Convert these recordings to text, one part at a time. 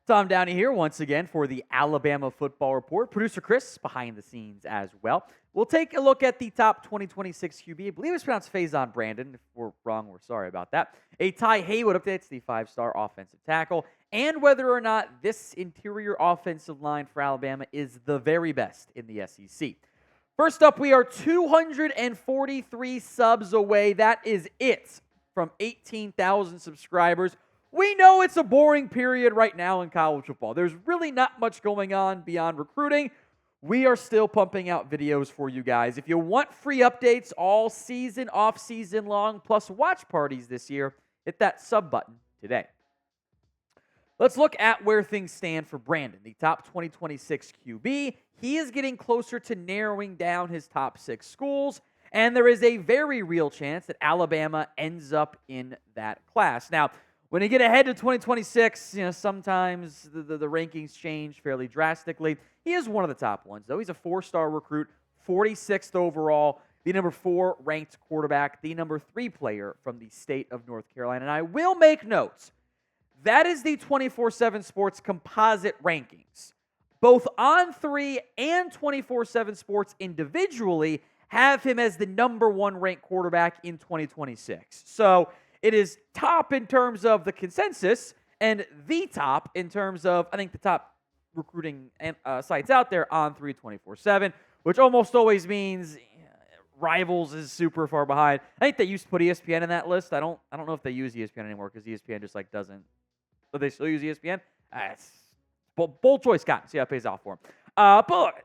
Tom Downey here once again for the Alabama Football Report. Producer Chris behind the scenes as well. We'll take a look at the top 2026 QB. I believe it's pronounced Faizon Brandon. If we're wrong, we're sorry about that. A Haywood updates the 5-star offensive tackle and whether or not this interior offensive line for Alabama is the very best in the SEC. First up, we are 243 subs away. That is it from 18,000 subscribers. We know it's a boring period right now in college football. There's really not much going on beyond recruiting. We are still pumping out videos for you guys. If you want free updates all season, off season long, plus watch parties this year, hit that sub button today. Let's look at where things stand for Brandon, the top 2026 QB. He is getting closer to narrowing down his top 6 schools, and there is a very real chance that Alabama ends up in that class. Now, when you get ahead to 2026, sometimes the rankings change fairly drastically. He is one of the top ones, though. He's a 4-star recruit, 46th overall, the number 4 ranked quarterback, the number 3 player from the state of North Carolina. And I will make notes. That is the 24/7 Sports composite rankings. Both On3 and 24/7 Sports individually have him as the number 1 ranked quarterback in 2026. So it is top in terms of the consensus and the top in terms of, I think, the top recruiting sites out there on 24/7, which almost always means Rivals is super far behind. I think they used to put ESPN in that list. I don't know if they use ESPN anymore because ESPN just doesn't. But they still use ESPN. It's bold choice, Scott. See how it pays off for him. But look,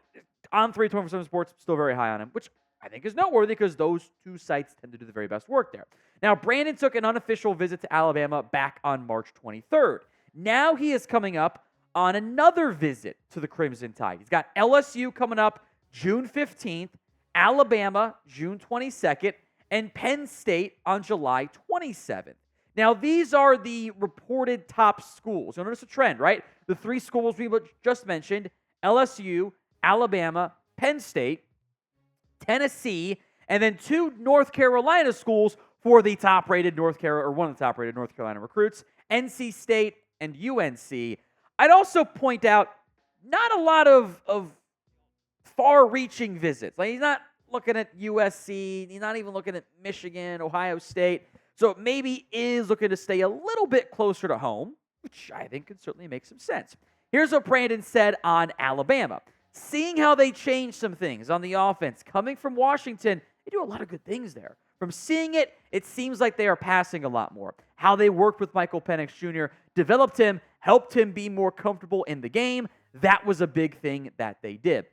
on 24/7 Sports, still very high on him, which I think is noteworthy because those two sites tend to do the very best work there. Now, Brandon took an unofficial visit to Alabama back on March 23rd. Now he is coming up on another visit to the Crimson Tide. He's got LSU coming up June 15th, Alabama June 22nd, and Penn State on July 27th. Now, these are the reported top schools. You'll notice a trend, right? The 3 schools we just mentioned, LSU, Alabama, Penn State, Tennessee, and then 2 North Carolina schools for the top-rated North Carolina, or one of the top-rated North Carolina recruits, NC State and UNC. I'd also point out not a lot of far-reaching visits. He's not looking at USC. He's not even looking at Michigan, Ohio State. So maybe is looking to stay a little bit closer to home, which I think could certainly make some sense. Here's what Brandon said on Alabama. Seeing how they changed some things on the offense, coming from Washington, they do a lot of good things there. From seeing it, it seems like they are passing a lot more. How they worked with Michael Penix Jr., developed him, helped him be more comfortable in the game. That was a big thing that they did.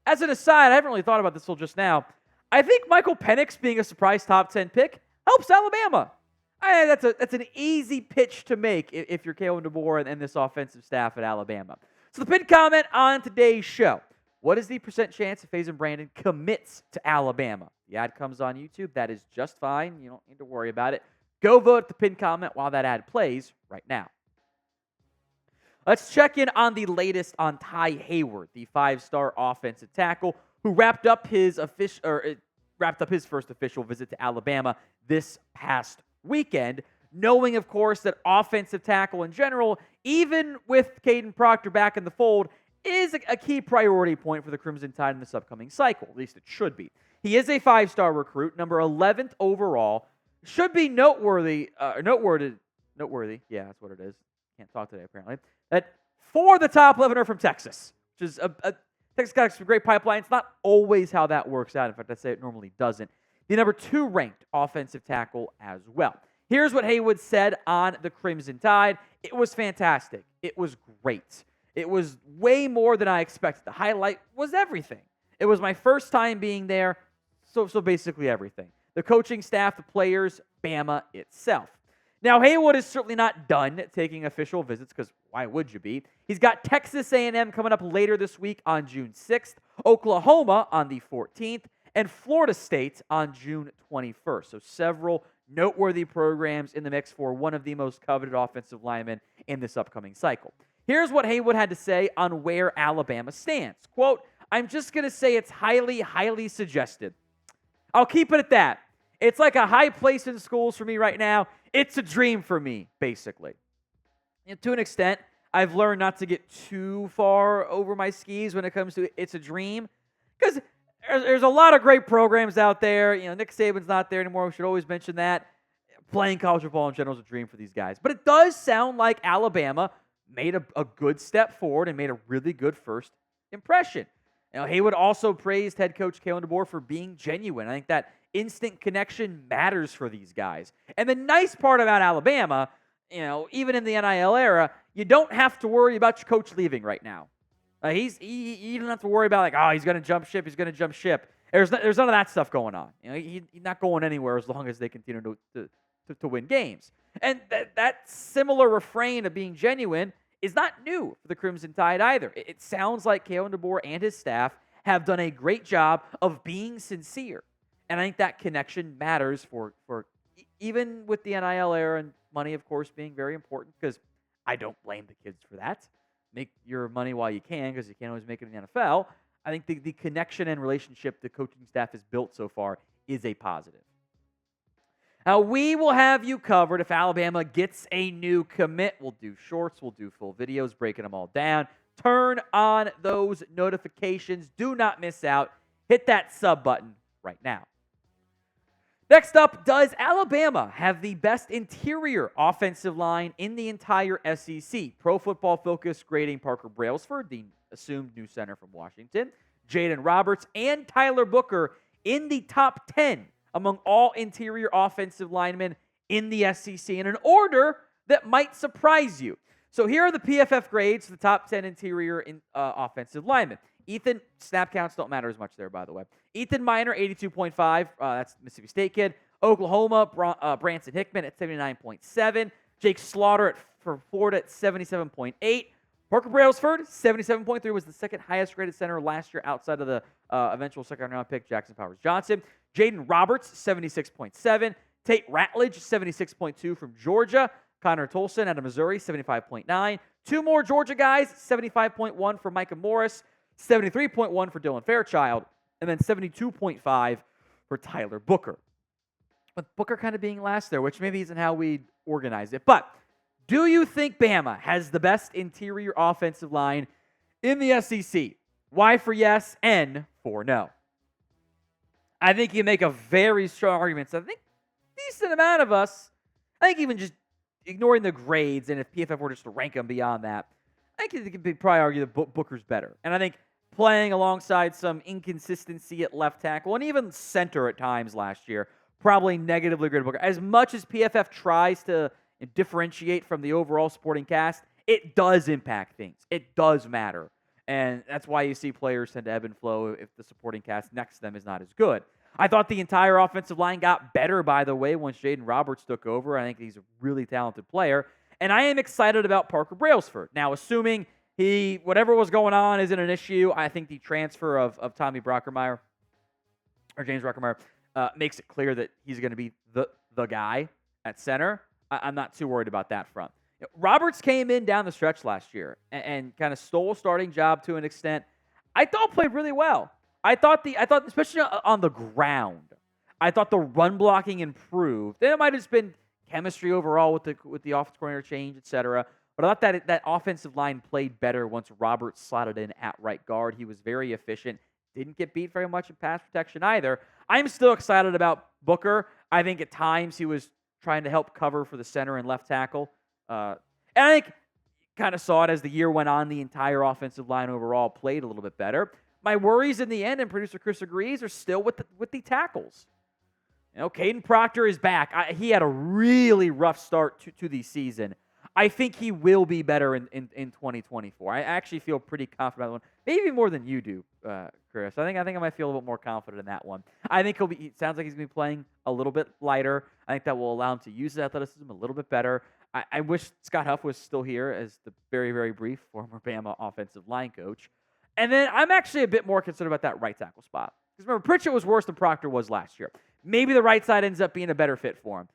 As an aside, I haven't really thought about this till just now. I think Michael Penix being a surprise top 10 pick helps Alabama. That's an easy pitch to make if you're Kalen DeBoer and this offensive staff at Alabama. So the pinned comment on today's show. What is the % chance that Faizon Brandon commits to Alabama? The ad comes on YouTube. That is just fine. You don't need to worry about it. Go vote at the pinned comment while that ad plays right now. Let's check in on the latest on Haywood, the 5-star offensive tackle who wrapped up his first official visit to Alabama this past weekend, knowing, of course, that offensive tackle in general, even with Caden Proctor back in the fold, is a key priority point for the Crimson Tide in this upcoming cycle. At least it should be. He is a 5-star recruit, number 11th overall. Should be noteworthy. Noteworthy. Yeah, that's what it is. Can't talk today, apparently. That 4 of the top 11 are from Texas, which is Texas got some great pipeline. It's not always how that works out. In fact, I'd say it normally doesn't. The number 2 ranked offensive tackle as well. Here's what Haywood said on the Crimson Tide. It was fantastic. It was great. It was way more than I expected. The highlight was everything. It was my first time being there, so basically everything. The coaching staff, the players, Bama itself. Now, Haywood is certainly not done taking official visits, because why would you be? He's got Texas A&M coming up later this week on June 6th, Oklahoma on the 14th, and Florida State on June 21st. So several noteworthy programs in the mix for one of the most coveted offensive linemen in this upcoming cycle. Here's what Haywood had to say on where Alabama stands. Quote, I'm just going to say it's highly, highly suggested. I'll keep it at that. It's like a high place in schools for me right now. It's a dream for me, basically. To an extent, I've learned not to get too far over my skis when it comes to it's a dream, because there's a lot of great programs out there. Nick Saban's not there anymore. We should always mention that. Playing college football in general is a dream for these guys. But it does sound like Alabama made a good step forward and made a really good first impression. Haywood also praised head coach Kalen DeBoer for being genuine. I think that instant connection matters for these guys. And the nice part about Alabama, even in the NIL era, you don't have to worry about your coach leaving right now. You don't have to worry about he's going to jump ship. He's going to jump ship. There's none of that stuff going on. He's not going anywhere as long as they continue to win games. And that similar refrain of being genuine is not new for the Crimson Tide either. It sounds like Kalen DeBoer and his staff have done a great job of being sincere. And I think that connection matters for even with the NIL era and money, of course, being very important, because I don't blame the kids for that. Make your money while you can, because you can't always make it in the NFL. I think the connection and relationship the coaching staff has built so far is a positive. Now, we will have you covered if Alabama gets a new commit. We'll do shorts, we'll do full videos, breaking them all down. Turn on those notifications. Do not miss out. Hit that sub button right now. Next up, does Alabama have the best interior offensive line in the entire SEC? Pro Football Focus grading Parker Brailsford, the assumed new center from Washington, Jaeden Roberts, and Tyler Booker in the top 10 among all interior offensive linemen in the SEC in an order that might surprise you. So here are the PFF grades for the top 10 interior offensive linemen. Ethan, snap counts don't matter as much there, by the way. Ethan Minor, 82.5. That's the Mississippi State kid. Oklahoma, Branson Hickman at 79.7. Jake Slaughter for Florida at 77.8. Parker Brailsford, 77.3, was the second highest graded center last year outside of the eventual second-round pick, Jackson Powers Johnson. Jaeden Roberts, 76.7. Tate Ratledge, 76.2 from Georgia. Connor Tolson out of Missouri, 75.9. Two more Georgia guys, 75.1 for Micah Morris, 73.1 for Dylan Fairchild, and then 72.5 for Tyler Booker. With Booker kind of being last there, which maybe isn't how we organize it. But do you think Bama has the best interior offensive line in the SEC? Y for yes, N for no. I think you make a very strong argument. So I think a decent amount of us, I think even just ignoring the grades, and if PFF were just to rank them beyond that, I think you could probably argue that Booker's better. And I think playing alongside some inconsistency at left tackle and even center at times last year probably negatively graded Booker. As much as PFF tries to differentiate from the overall supporting cast, it does impact things. It does matter. And that's why you see players tend to ebb and flow if the supporting cast next to them is not as good. I thought the entire offensive line got better, by the way, once Jaeden Roberts took over. I think he's a really talented player. And I am excited about Parker Brailsford. Now, assuming whatever was going on isn't an issue, I think the transfer of Tommy Brockermeyer, or James Brockermeyer, makes it clear that he's going to be the guy at center. I'm not too worried about that front. Roberts came in down the stretch last year and kind of stole a starting job to an extent. I thought played really well. I thought especially on the ground, I thought the run blocking improved. Then it might have just been chemistry overall with the offensive coordinator change, etc. But I thought that offensive line played better once Roberts slotted in at right guard. He was very efficient. Didn't get beat very much in pass protection either. I'm still excited about Booker. I think at times he was trying to help cover for the center and left tackle. And I think you kind of saw it as the year went on. The entire offensive line overall played a little bit better. My worries in the end, and producer Chris agrees, are still with the tackles. Caden Proctor is back. He had a really rough start to the season. I think he will be better in 2024. I actually feel pretty confident about that one. Maybe more than you do, Chris. I think I might feel a little bit more confident in that one. I think it sounds like he's going to be playing a little bit lighter. I think that will allow him to use his athleticism a little bit better. I wish Scott Huff was still here as the very, very brief former Bama offensive line coach. And then I'm actually a bit more concerned about that right tackle spot. Because remember, Pritchett was worse than Proctor was last year. Maybe the right side ends up being a better fit for him.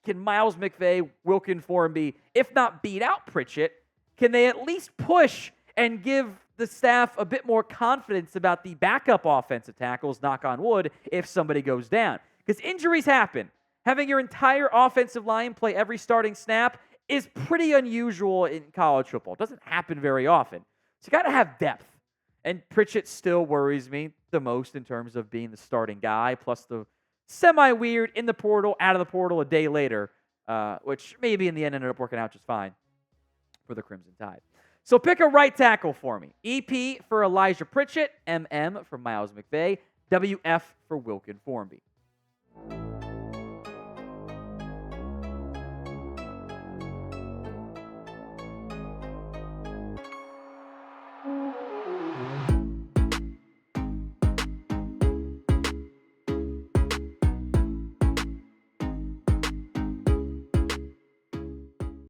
Can Miles McVay, Wilkin Formby, if not beat out Pritchett, can they at least push and give the staff a bit more confidence about the backup offensive tackles, knock on wood, if somebody goes down? Because injuries happen. Having your entire offensive line play every starting snap is pretty unusual in college football. It doesn't happen very often. So you got to have depth. And Pritchett still worries me the most in terms of being the starting guy, plus the semi-weird in the portal, out of the portal a day later, which maybe in the end ended up working out just fine for the Crimson Tide. So pick a right tackle for me. EP for Elijah Pritchett, MM for Miles McVay, WF for Wilkin Formby.